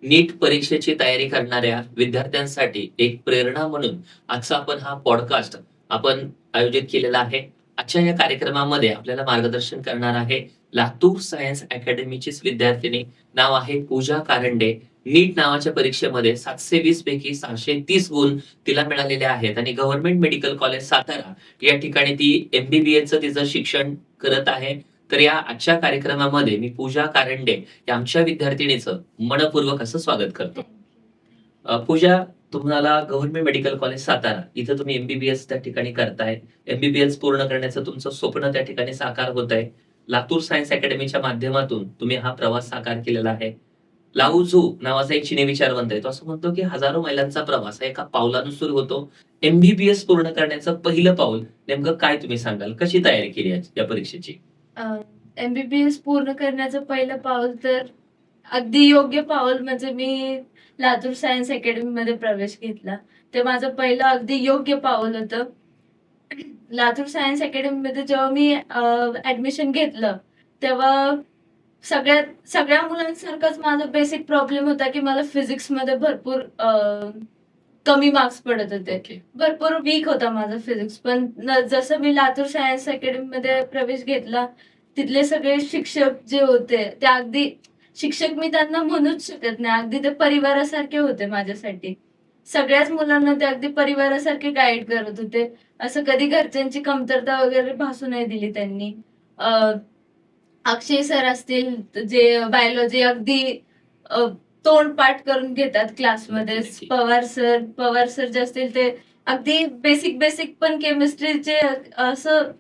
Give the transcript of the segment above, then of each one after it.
नीट परीक्षेची तयारी करणाऱ्या विद्यार्थ्यांसाठी एक प्रेरणा म्हणून आजचा आपण हा पॉडकास्ट आपण आयोजित केलेला आहे. आजच्या या कार्यक्रमामध्ये आपल्याला मार्गदर्शन करणार आहे लातूर सायन्स अकॅडमीचीच विद्यार्थिनी. नाव आहे पूजा कारंडे. नीट नावाच्या परीक्षेमध्ये 720 पैकी 630 गुण तिला मिळालेले आहेत आणि गव्हर्नमेंट मेडिकल कॉलेज सातारा या ठिकाणी ती MBBS तिचं शिक्षण करत आहे. तर या आजच्या कार्यक्रमामध्ये मी पूजा कारंडे या आमच्या विद्यार्थिनीचं मनपूर्वक असं स्वागत करतो. पूजा, तुम्हाला गव्हर्नमेंट मेडिकल कॉलेज सातारा इथं तुम्ही MBBS त्या ठिकाणी करताय. MBBS पूर्ण करण्याचं तुमचं स्वप्न त्या ठिकाणी साकार होत आहे. लातूर सायन्स अकॅडमीच्या माध्यमातून तुम्ही हा प्रवास साकार केलेला आहे. लाऊ झू नावाचा एक चिनी विचारवंत आहे. तो असं म्हणतो की हजारो मैलांचा प्रवास हा एका पावलानं सुरू होतो. MBBS पूर्ण करण्याचं पहिलं पाऊल नेमकं काय तुम्ही सांगाल? कशी तयारी केली या परीक्षेची? MBBS पूर्ण करण्याचं पहिलं पाऊल तर अगदी योग्य पाऊल म्हणजे मी लातूर सायन्स अकॅडमी मध्ये प्रवेश घेतला. ते माझं पहिलं अगदी योग्य पाऊल होतं. लातूर सायन्स अकॅडमी मध्ये जेव्हा मी ऍडमिशन घेतलं तेव्हा सगळ्या मुलांसारखाच माझा बेसिक प्रॉब्लेम होता की मला फिजिक्स मध्ये भरपूर कमी मार्क्स पडत होते. भरपूर वीक होता माझा फिजिक्स. पण जसं मी लातूर सायन्स अकॅडमी मध्ये प्रवेश घेतला तिथले सगळे शिक्षक जे होते ते अगदी शिक्षक मी त्यांना म्हणूच शकत नाही, अगदी ते परिवारासारखे होते माझ्यासाठी. सगळ्याच मुलांना ते अगदी परिवारासारखे गाईड करत होते. असं कधी घरच्यांची कमतरता वगैरे भासू नाही दिली त्यांनी. अक्षय सर असतील जे बायोलॉजी अगदी तोंडपाठ करून घेतात क्लासमध्ये. पवार सर जे असतील ते अगदी बेसिक पण केमिस्ट्रीचे असं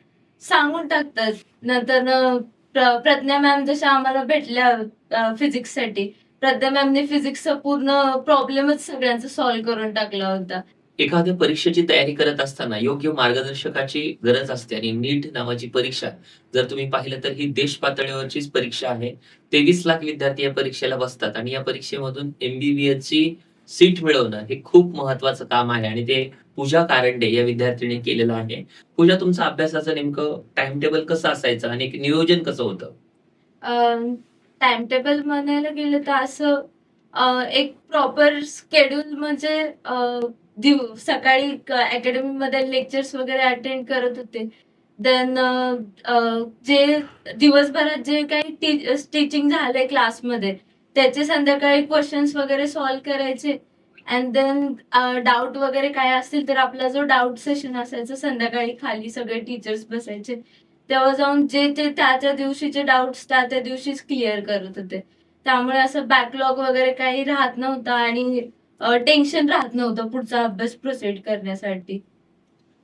सांगून टाकतात. नंतर प्रज्ञा मॅम जशा आम्हाला भेटल्या फिजिक्ससाठी, प्रज्ञा मॅमने फिजिक्सचा पूर्ण प्रॉब्लेमच सगळ्यांचा सॉल्व्ह करून टाकला होता. एखाद्या परीक्षेची तयारी करत असताना योग्य मार्गदर्शकाची गरज असते आणि नीट नावाची परीक्षा जर तुम्ही पाहिलं तर ही देश पातळीवरचीच परीक्षा आहे. 23 लाख विद्यार्थी या परीक्षेला बसतात आणि या परीक्षेमधून MBBS ची सीट मिळवणं हे खूप महत्वाचं काम आहे आणि ते पूजा कारंडे या विद्यार्थ्यांनी केलेलं आहे. पूजा, तुमचं अभ्यासाचं नेमकं टाइम टेबल कसं असायचं आणि एक नियोजन कसं होतं? टाइम टेबल म्हणायला गेलं तर असं एक प्रॉपर शेड्यूल म्हणजे सकाळी अकॅडमी मध्ये लेक्चर्स वगैरे अटेंड करत होते. देन जे दिवसभरात जे काही टीचिंग झालंय क्लासमध्ये त्याचे संध्याकाळी क्वेश्चन्स वगैरे सॉल्व्ह करायचे. अँड देन डाऊट वगैरे काय असतील तर आपला जो डाऊट सेशन असायचा संध्याकाळी खाली सगळे टीचर्स बसायचे तेव्हा जाऊन जे ते त्या दिवशीचे डाऊट्स त्या दिवशीच क्लिअर करत होते. त्यामुळे असं बॅकलॉग वगैरे काही राहत नव्हता आणि टेन्शन राहत नव्हतं पुढचा अभ्यास प्रोसीड करण्यासाठी.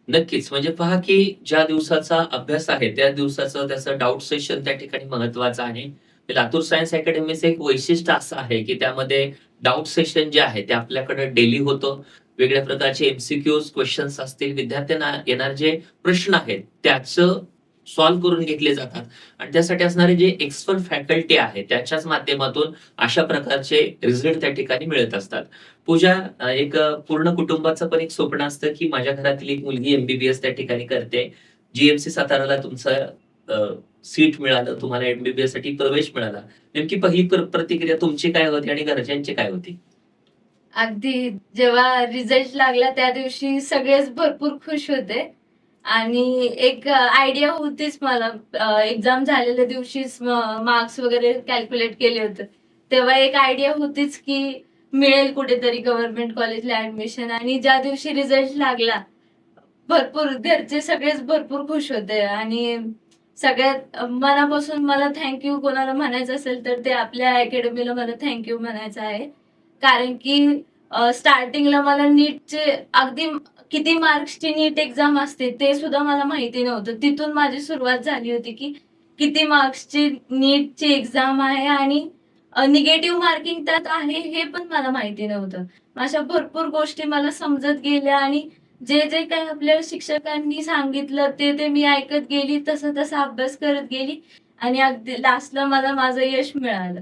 नक्कीच. म्हणजे पहा की ज्या दिवसाचा अभ्यास आहे त्या दिवसाचं त्याचं डाऊट सेशन त्या ठिकाणी महत्वाचं आहे. लातूर सायन्स अकॅडमीचं एक वैशिष्ट्य असं आहे की त्यामध्ये डाऊट सेशन जे आहे ते आपल्याकडे डेली होतं. वेगळ्या प्रकारचे MCQs क्वेश्चन्स असतील, विद्यार्थ्यांना येणारे जे प्रश्न आहेत त्याचं सॉल्व्ह करून घेतले जातात आणि त्यासाठी असणारे जे एक्सपर्ट फॅकल्टी आहे त्याच्याच माध्यमातून अशा प्रकारचे रिझल्ट त्या ठिकाणी मिळत असतात. पूजा, एक पूर्ण कुटुंबाचं पण एक स्वप्न असतं की माझ्या घरातली एक मुलगी MBBS त्या ठिकाणी करते. GMC साताराला तुमचं सीट मिळालं, तुम्हाला MBBS साठी प्रवेश मिळाला. नेमकी पहिली प्रतिक्रिया तुमची काय होती आणि घरच्यांची काय होती? अगदी जेव्हा रिझल्ट लागला त्या दिवशी सगळेच भरपूर खुश होते आणि एक आयडिया होतीच मला. एक्झाम झालेल्या दिवशीच मार्क्स वगैरे कॅल्क्युलेट केले होते तेव्हा एक आयडिया होतीच की मिळेल कुठेतरी गव्हर्नमेंट कॉलेजला ऍडमिशन. आणि ज्या दिवशी रिझल्ट लागला भरपूर घरचे सगळेच भरपूर खुश होते आणि सगळ्यात मनापासून मला थँक्यू कोणाला म्हणायचं असेल तर ते आपल्या अकॅडमीला मला थँक्यू म्हणायचं आहे. कारण की स्टार्टिंगला मला नीटचे अगदी किती मार्क्सची नीट एक्झाम असते ते सुद्धा मला माहिती नव्हतं. तिथून माझी सुरुवात झाली होती की किती मार्क्सची नीटची एक्झाम आहे आणि निगेटिव्ह मार्किंग त्यात आहे हे पण मला माहिती नव्हतं. अशा भरपूर गोष्टी मला समजत गेल्या आणि जे जे काही आपल्या शिक्षकांनी सांगितलं ते मी ऐकत गेली, तसा अभ्यास करत गेली आणि अगदी लास्टला मला माझं यश मिळालं.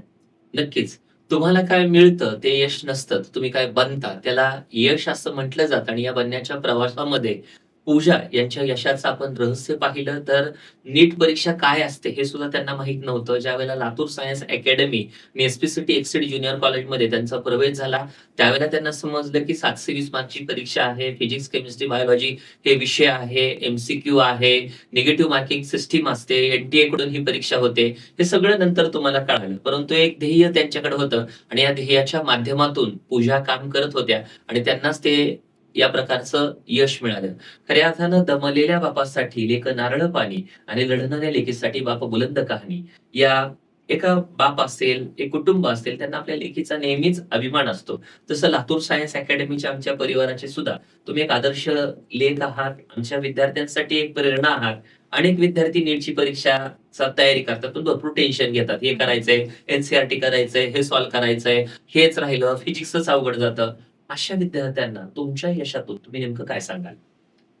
नक्कीच. तुम्हाला काय मिळतं ते यश नसतं. तुम्ही काय बनता त्याला यश असं म्हटलं जातं आणि या बनण्याच्या प्रवासामध्ये पूजा यांच्या यशाचं आपण रहस्य पाहिलं तर नीट परीक्षा काय असते हे सुद्धा त्यांना माहित नव्हतं. ज्यावेळेला लातूर सायन्स अकॅडमी आणि एसपी एक्सेड ज्युनियर कॉलेजमध्ये त्यांचा प्रवेश झाला, त्यावेळेला त्यांना समजलं की 720 मार्कची परीक्षा आहे. फिजिक्स, केमिस्ट्री, बायोलॉजी हे विषय आहे, एमसीक्यू आहे, निगेटिव्ह मार्किंग सिस्टीम असते, एनटीए कडून ही परीक्षा होते. हे सगळं नंतर तुम्हाला कळालं. परंतु एक ध्येय त्यांच्याकडे होतं आणि या ध्येयाच्या माध्यमातून पूजा काम करत होत्या आणि त्यांनाच ते या प्रकारचं यश मिळालं. खऱ्या अर्थानं दमलेल्या बापासाठी लेक नारळ पाणी आणि लढणाऱ्या लेकीसाठी बाप बुलंद कहाणी. या एका बाप असेल, एक कुटुंब असेल, त्यांना आपल्या लेकीचा नेहमीच अभिमान असतो. तसं लातूर सायन्स अकॅडमीच्या आमच्या परिवाराचे सुद्धा तुम्ही एक आदर्श लेक आहात. आमच्या विद्यार्थ्यांसाठी एक प्रेरणा आहात. अनेक विद्यार्थी नीटची परीक्षाचा तयारी करतात, पण भरपूर टेन्शन घेतात. हे करायचंय, एनसीईआरटी करायचंय, हे सॉल्व्ह करायचंय, हेच राहिलं, फिजिक्सच अवघड जातं. अशा विद्यार्थ्यांना तुमच्या यशातून तुम्ही नेमकं काय सांगाल?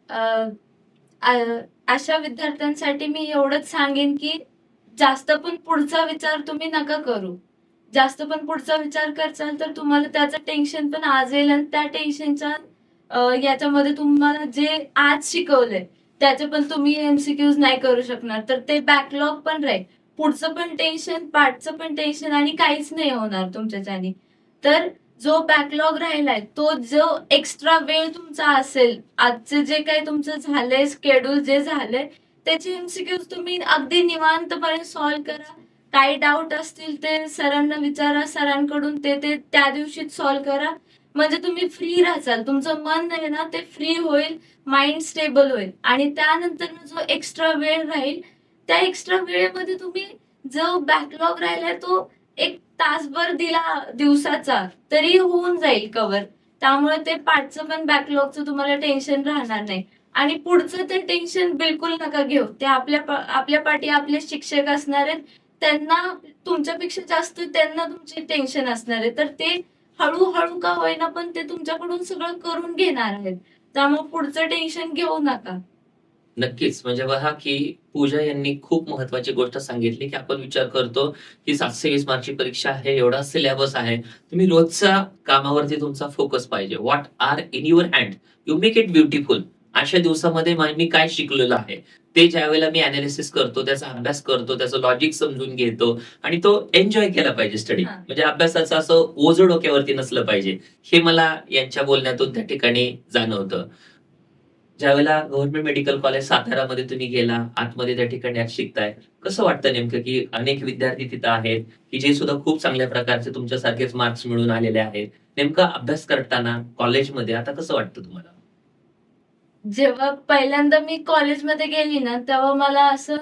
अ, अ, अशा विद्यार्थ्यांसाठी मी एवढंच सांगेन की जास्त पण पुढचा विचार तुम्ही नका करू. जास्त पण पुढचा विचार करसाल तर तुम्हाला त्याचं टेन्शन पण आज येईल आणि त्या टेन्शनच्या याच्यामध्ये तुम्हाला जे आज शिकवलंय त्याचे पण तुम्ही एमसीक्यूज नाही करू शकणार. तर ते बॅकलॉग पण राहील. पुढचं पण टेन्शन, पाठचं पण टेन्शन आणि काहीच नाही होणार तुमच्याच्यानी. तर जो बॅकलॉग राहिलाय तो जो एक्स्ट्रा वेळ तुमचा असेल, आजचे जे काही तुमचं झालंय, शेड्यूल जे झालंय त्याचे एमसीक्यूज तुम्ही अगदी निवांतपणे सॉल्व्ह करा. काही डाऊट असतील ते सरांना विचारा, सरांकडून ते ते त्या दिवशीच सॉल्व्ह करा. म्हणजे तुम्ही फ्री राहाल. तुमचं मन आहे ना ते फ्री होईल, माइंड स्टेबल होईल आणि त्यानंतर जो एक्स्ट्रा वेळ राहील त्या एक्स्ट्रा वेळेमध्ये तुम्ही जो बॅकलॉग राहिलाय तो एक तासभर दिला दिवसाचा तरी होऊन जाईल कव्हर. त्यामुळे ते पाठचं पण बॅकलॉगचं तुम्हाला टेन्शन राहणार नाही. आणि पुढचं ते टेन्शन बिलकुल नका घेऊ. ते आपल्या पाठी आपले शिक्षक असणार आहेत. त्यांना तुमच्यापेक्षा जास्त त्यांना तुमची टेन्शन असणार आहे. तर ते हळूहळू का होईना पण ते तुमच्याकडून सगळं करून घेणार आहेत. त्यामुळे पुढचं टेन्शन घेऊ नका. नक्कीच. म्हणजे पहा, की पूजा यांनी खूप महत्त्वाची गोष्ट सांगितली, की आपण विचार करतो, की 720 मार्कची परीक्षा आहे, एवढा सिलेबस आहे. तुम्ही रोजच्या कामावरती तुमचा फोकस पाहिजे. What are in your hand, you make it beautiful. अशा दिवसामध्ये मी काय शिकलेलो आहे, ते ज्यावेळेला मी एनालिसिस करतो, त्याचा अभ्यास करतो, त्याचं लॉजिक समजून घेतो आणि तो एन्जॉय केला पाहिजे स्टडी. हां. म्हणजे अभ्यासाचं असं ओझं डोक्यावरती नसलं पाहिजे. हे मला यांच्या बोलण्यातून त्या ठिकाणी जाणवतं. ज्यावेळेला गव्हर्नमेंट मेडिकल कॉलेज सातारामध्ये तुम्ही गेला, आतमध्ये त्या ठिकाणी आज शिकताय. कसं वाटतं नेमकं, की अनेक विद्यार्थी तिथं आहेत, की जे सुद्धा खूप चांगल्या प्रकारचे तुमच्यासारखेच मार्क्स मिळवून आलेले आहेत. नेमका अभ्यास करताना कॉलेजमध्ये आता कसं वाटतं तुम्हाला? जेव्हा पहिल्यांदा मी कॉलेजमध्ये गेली ना, तेव्हा मला असं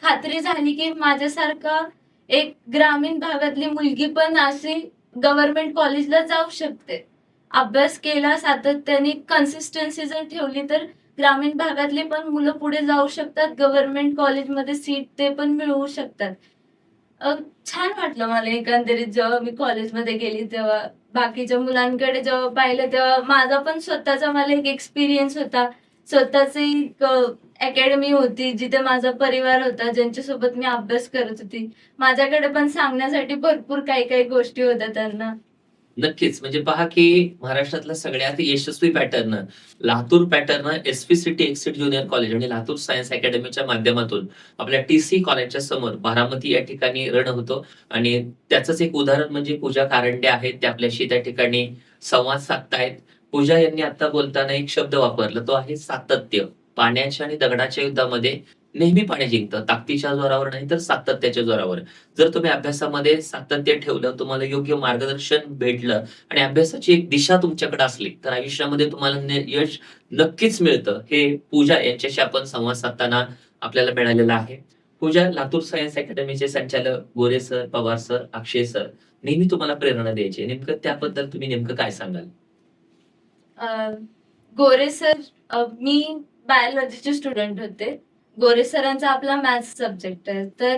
खात्री झाली, की माझ्यासारखा एक ग्रामीण भागातली मुलगी पण अशी गव्हर्नमेंट कॉलेजला जाऊ शकते. अभ्यास केला सातत्याने, कन्सिस्टन्सी जर ठेवली तर ग्रामीण भागातली पण मुलं पुढे जाऊ शकतात. गव्हर्नमेंट कॉलेजमध्ये सीट ते पण मिळवू शकतात. अ, छान वाटलं मला एकंदरीत जेव्हा मी कॉलेजमध्ये गेली तेव्हा. बाकीच्या मुलांकडे जेव्हा पाहिलं तेव्हा माझा पण स्वतःचा मला एक एक्सपिरियन्स होता. स्वतःची एक अकॅडमी होती जिथे माझा परिवार होता, ज्यांच्यासोबत मी अभ्यास करत होती. माझ्याकडे पण सांगण्यासाठी भरपूर काही काही गोष्टी होत्या त्यांना. नक्कीच. म्हणजे पहा, की महाराष्ट्रातला सगळ्यात यशस्वी pattern, Latur pattern SP city exceed junior college आणि लातूर सायन्स अकॅडमीच्या माध्यमातून आपल्या टीसी कॉलेजच्या समोर बारामती या ठिकाणी रण होतो आणि त्याचंच एक उदाहरण म्हणजे पूजा कारंडे आहेत. ते आपल्याशी त्या ठिकाणी संवाद साधतायत. पूजा यांनी आता बोलताना एक शब्द वापरला, तो आहे सातत्य. पाण्याच्या आणि दगडाच्या युद्धामध्ये नेहमी पाणी जिंकतं. ताकदीच्या जोरावर नाही तर सातत्याच्या जोरावर. जर तुम्ही अभ्यासामध्ये सातत्य ठेवलं, तुम्हाला योग्य मार्गदर्शन भेटलं आणि अभ्यासाची एक दिशा तुमच्याकडे असली, तर आयुष्यामध्ये तुम्हाला यश नक्कीच मिळतं. हे पूजा यांच्याशी आपण संवाद साधताना आपल्याला मिळालेलं आहे. पूजा, लातूर सायन्स अकॅडमीचे संचालक गोरे सर, पवार सर, अक्षय सर नेहमी तुम्हाला प्रेरणा द्यायचे. नेमकं त्याबद्दल तुम्ही नेमकं काय सांगाल? अ, गोरे सर, मी बायोलॉजीचे स्टुडंट होते. गोरे सरांचा आपला मॅथ्स सब्जेक्ट आहे. तर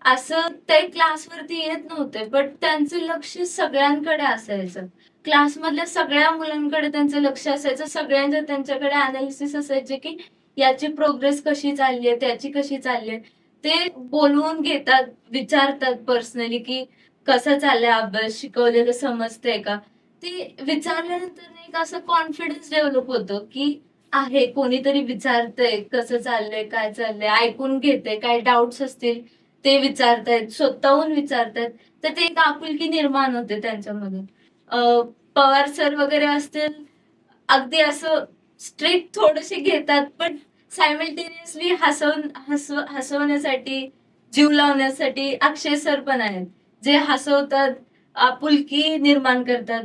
असं ते क्लासवरती येत नव्हते, बट त्यांचं लक्ष सगळ्यांकडे असायचं. क्लासमधल्या सगळ्या मुलांकडे त्यांचं लक्ष असायचं. सगळ्यांचं त्यांच्याकडे अनालिसिस असायचे, की याची प्रोग्रेस कशी चालली आहे, त्याची कशी चालली आहे. ते बोलवून घेतात, विचारतात पर्सनली, की कसं चाललंय अभ्यास, शिकवलेलं समजतंय का? ते विचारल्यानंतर एक असं कॉन्फिडन्स डेव्हलप होतो, की आहे, कोणीतरी विचारतंय कसं चाललंय, काय चाललंय, ऐकून घेते, काय डाऊट्स असतील ते विचारतायत, स्वतःहून विचारतायत, तर ते एक आपुलकी निर्माण होते त्यांच्यामधून. पवार सर वगैरे असतील, अगदी असं स्ट्रिक्ट थोडेसे घेतात, पण सायमल्टेनियसली हसवण्यासाठी, जीव लावण्यासाठी अक्षय सर पण आहेत, जे हसवतात, आपुलकी निर्माण करतात.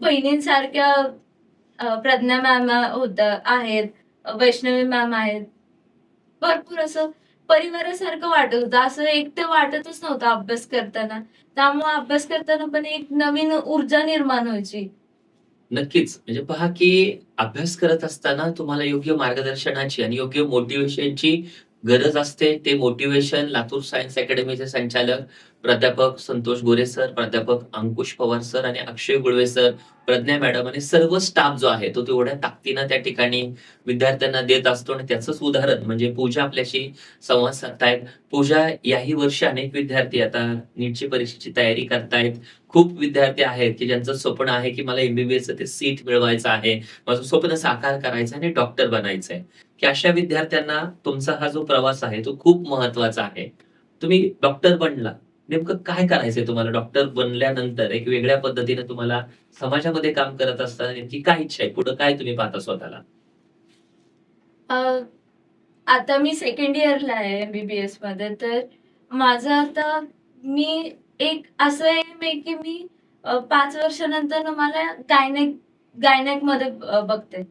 बहिणींसारख्या प्रज्ञा मॅम आहेत, वैष्णवी मॅम आहेत. भरपूर असं परिवारासारखं वाटत होतं. असं एकटं वाटतच नव्हतं अभ्यास करताना. त्यामुळे अभ्यास करताना पण एक नवीन ऊर्जा निर्माण व्हायची. नक्कीच. म्हणजे पहा, की अभ्यास करत असताना तुम्हाला योग्य मार्गदर्शनाची आणि योग्य मोटिव्हेशनची गरज असते. ते मोटिव्हेशन लातूर सायन्स अकॅडमीचे संचालक प्राध्यापक संतोष गोरे सर, प्राध्यापक अंकुश पवार सर आणि अक्षय गुळवे सर, प्रज्ञा मॅडम आणि सर्व स्टाफ जो आहे, तो तेवढ्या ताकदीनं त्या ठिकाणी विद्यार्थ्यांना देत असतो आणि त्याचंच उदाहरण म्हणजे पूजा आपल्याशी संवाद साधतायत. पूजा याही वर्षी अनेक विद्यार्थी आता नीटची परीक्षेची तयारी करतायत. खूप विद्यार्थी आहेत, की ज्यांचं स्वप्न आहे, की मला एम-बी-बी-एसचं ते सीट मिळवायचं आहे. माझं स्वप्न साकार करायचं आहे आणि डॉक्टर बनायचंय. की अशा विद्यार्थ्यांना तुमचा हा जो प्रवास आहे, तो खूप महत्त्वाचा आहे. तुम्ही डॉक्टर बनला. नेमकं काय करायचंय तुम्हाला? डॉक्टर बनल्यानंतर एक वेगळ्या पद्धतीने तुम्हाला समाजामध्ये काम करत असताना नेमकी काय इच्छा आहे? पुढे काय तुम्ही पाहता स्वतःला? अ, आता मी सेकंड इयरला आहे एम-बी-बी-एस मध्ये. तर माझं आता मी एक असं एम आहे, की मी 5 वर्षानंतर मला गायनॅकमध्ये बघते.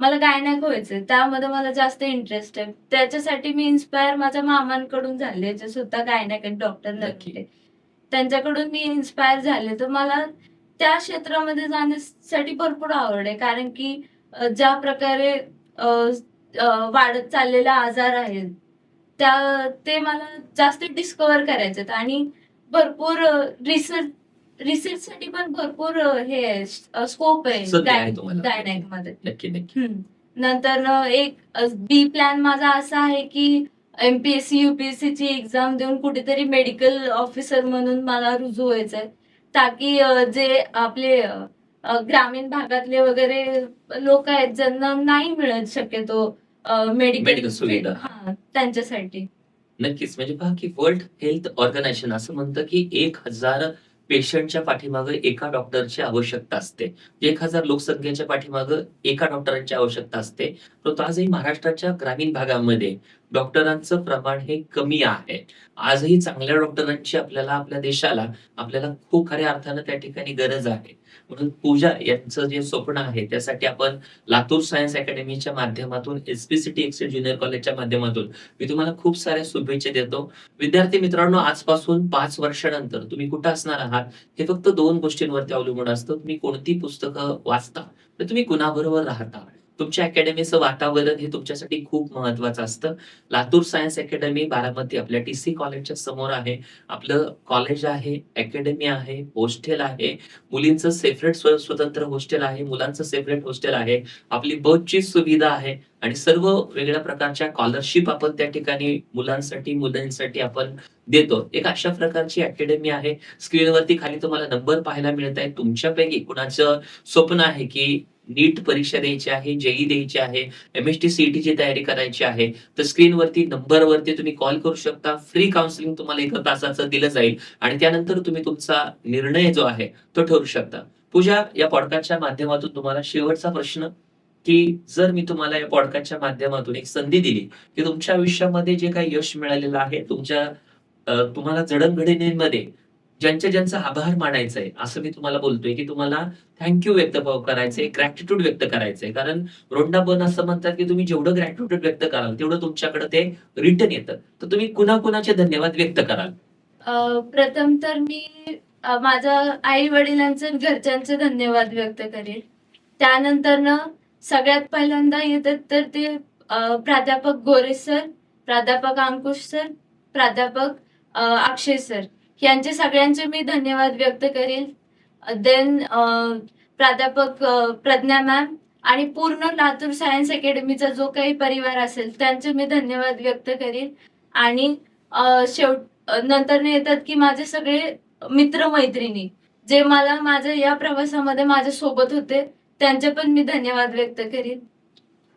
मला गायनॅक व्हायचंय. त्यामध्ये मला जास्त इंटरेस्ट आहे. त्याच्यासाठी मी इन्स्पायर माझ्या मामांकडून झाले, जे स्वतः गायनॅक आणि डॉक्टर नक्की. झाले. त्यांच्याकडून मी इन्स्पायर झाले. तर मला त्या क्षेत्रामध्ये जाण्यासाठी भरपूर आवड आहे. कारण की ज्या प्रकारे अ, वाढत चाललेले आजार आहेत, ते मला जास्त डिस्कव्हर करायचेत आणि भरपूर रिसर्चसाठी पण भरपूर हे आहे, स्कोप आहे संधी आहे तुम्हाला. गायनॅकमध्ये. नक्की, नक्की. नंतर एक बी प्लॅन माझा असा आहे, की एम-पी-एस-सी, यू-पी-एस-सी ची एक्झाम देऊन कुठेतरी मेडिकल ऑफिसर म्हणून मला रुजू व्हायचंय. ताकी जे आपले ग्रामीण भागातले वगैरे लोक आहेत, ज्यांना नाही मिळत शक्यतो मेडिकल सुविधा. त्यांच्यासाठी. नक्कीच. म्हणजे पहा, की वर्ल्ड हेल्थ ऑर्गनायझेशन असं म्हणतं, की 1,000 पेशंटच्या पाठीमागे एका डॉक्टरची आवश्यकता असते. 1,000 लोकसंख्येच्या पाठीमागे एका डॉक्टरांची आवश्यकता असते. परंतु आजही महाराष्ट्राच्या ग्रामीण भागामध्ये डॉक्टरांचं प्रमाण हे कमी आहे. आजही चांगल्या डॉक्टरांची आपल्याला, आपल्या देशाला, आपल्याला खूप खऱ्या अर्थानं त्या ठिकाणी गरज आहे. म्हणून पूजा यांचं जे स्वप्न आहे, त्यासाठी आपण लातूर सायन्स अकॅडमीच्या माध्यमातून, एस-पी-सी-टी एक्सेल ज्युनियर कॉलेजच्या माध्यमातून मी तुम्हाला खूप साऱ्या शुभेच्छा देतो. विद्यार्थी मित्रांनो, आजपासून 5 वर्षानंतर तुम्ही कुठं असणार आहात, हे फक्त 2 गोष्टींवरती अवलंबून असतं. तुम्ही कोणती पुस्तकं वाचता, तर तुम्ही कुणाबरोबर राहता. तुमच्या अकॅडमीचं वातावरण हे तुमच्यासाठी खूप महत्त्वाचं असतं. लातूर सायन्स अकॅडमी बारामती आपल्या टी-सी कॉलेजच्या समोर आहे. आपलं कॉलेज आहे, अकॅडमी आहे, हॉस्टेल आहे. मुलींचं सेपरेट स्वतंत्र हॉस्टेल आहे, मुलांचं सेपरेट हॉस्टेल आहे. आपली बसची सुविधा आहे आणि सर्व वेगळ्या प्रकारच्या स्कॉलरशिप आपण त्या ठिकाणी मुलांसाठी, मुलींसाठी आपण देतो. एक अशा प्रकारची अकॅडमी आहे. स्क्रीनवरती खाली तुम्हाला नंबर पाहायला मिळत आहेत. तुमच्यापैकी कुणाचं स्वप्न आहे, की नीट परीक्षा द्यायची आहे, जे द्यायची आहे, एम-एस-टी, सी-ई-टीची तयारी करायची आहे, तर स्क्रीनवरती नंबरवरती तुम्ही कॉल करू शकता. फ्री काउन्सिलिंग तुम्हाला 1 तासाचं दिलं जाईल आणि त्यानंतर तुम्ही तुमचा निर्णय जो आहे, तो ठरवू शकता. पूजा, या पॉडकास्टच्या माध्यमातून तुम्हाला शेवटचा प्रश्न, की जर मी तुम्हाला या पॉडकास्टच्या माध्यमातून एक संधी दिली, की तुमच्या आयुष्यामध्ये जे काही यश मिळालेलं आहे, तुम्हाला जडणघडणींमध्ये ज्यांचा आभार मानायचा आहे, असं मी तुम्हाला बोलतोय, की तुम्हाला थँक यू व्यक्त करायचंय, ग्रॅटिट्यूड व्यक्त करायचंय. कारण वृंदावन असं म्हणतात, की तुम्ही जेवढं ग्रॅटिट्यूड व्यक्त कराल, तेवढं तुमच्याकडे ते रिटर्न येतं. तर तुम्ही कुणाकुणाचे धन्यवाद व्यक्त कराल? प्रथम तर मी माझ्या आई-वडिलांचे आणि घरच्यांचे धन्यवाद व्यक्त करेन. त्यानंतर सगळ्यात पहिल्यांदा येतात तर ते प्राध्यापक गोरे सर, प्राध्यापक अंकुश सर, प्राध्यापक अक्षय सर, यांचे सगळ्यांचे मी धन्यवाद व्यक्त करेल. देन प्राध्यापक प्रज्ञा मॅम आणि पूर्ण लातूर सायन्स अकॅडमीचा जो काही परिवार असेल, त्यांचे मी धन्यवाद व्यक्त करेन. आणि नंतर येतात की माझे सगळे मित्र-मैत्रिणी, जे माझ्या या प्रवासामध्ये माझ्या सोबत होते, त्यांचे पण मी धन्यवाद व्यक्त करीन.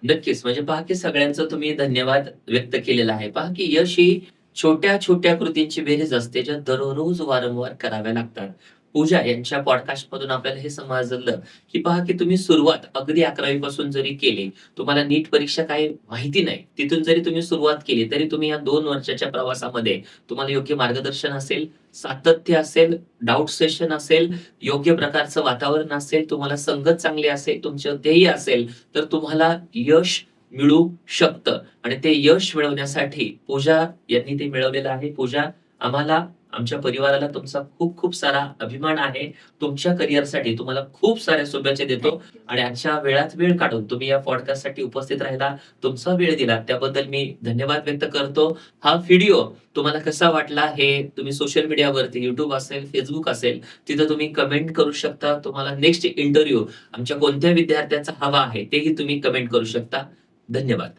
नक्कीच. म्हणजे पहा, की सगळ्यांचा तुम्ही धन्यवाद व्यक्त केलेला आहे. पहा, की यश ही छोट्या-छोट्या कृतींची बेरीज असते, ज्या दररोज वारंवार कराव्या लागतात. पूजा यांच्या पॉडकास्टमधून आपल्याला हे समजलं, की पहा, की तुम्ही सुरुवात अगदी 11वी पासून जरी केली, तुम्हाला नीट परीक्षा काही माहिती नाही, तिथून जरी तुम्ही सुरुवात केली, तरी तुम्ही या 2 वर्षाच्या प्रवासामध्ये तुम्हाला योग्य मार्गदर्शन असेल, सातत्य असेल, डाउट सेशन असेल, योग्य प्रकारचं वातावरण असेल, तुम्हाला संगत चांगली असेल, तुमचं ध्येय असेल, तर तुम्हाला यश मिळू शकतं आणि ते यश मिळवण्यासाठी पूजा यांनी ते मिळवलेलं आहे. पूजा, आम्हाला, आमच्या परिवाराला तुमचा खूप खूप सारा अभिमान आहे. तुमच्या करिअरसाठी तुम्हाला खूप साऱ्या शुभेच्छा देतो थँक्यू. आणि आजच्या वेळात वेळ काढून तुम्ही या पॉडकास्टसाठी उपस्थित राहिला, तुमचा वेळ दिला त्याबद्दल मी धन्यवाद व्यक्त करतो. हा व्हिडिओ तुम्हाला कसा वाटला हे तुम्ही सोशल मीडियावरती YouTube असेल, Facebook असेल, तिथं तुम्ही कमेंट करू शकता. तुम्हाला नेक्स्ट इंटरव्ह्यू आमच्या कोणत्या विद्यार्थ्याचा हवा आहे तेही तुम्ही कमेंट करू शकता. धन्यवाद.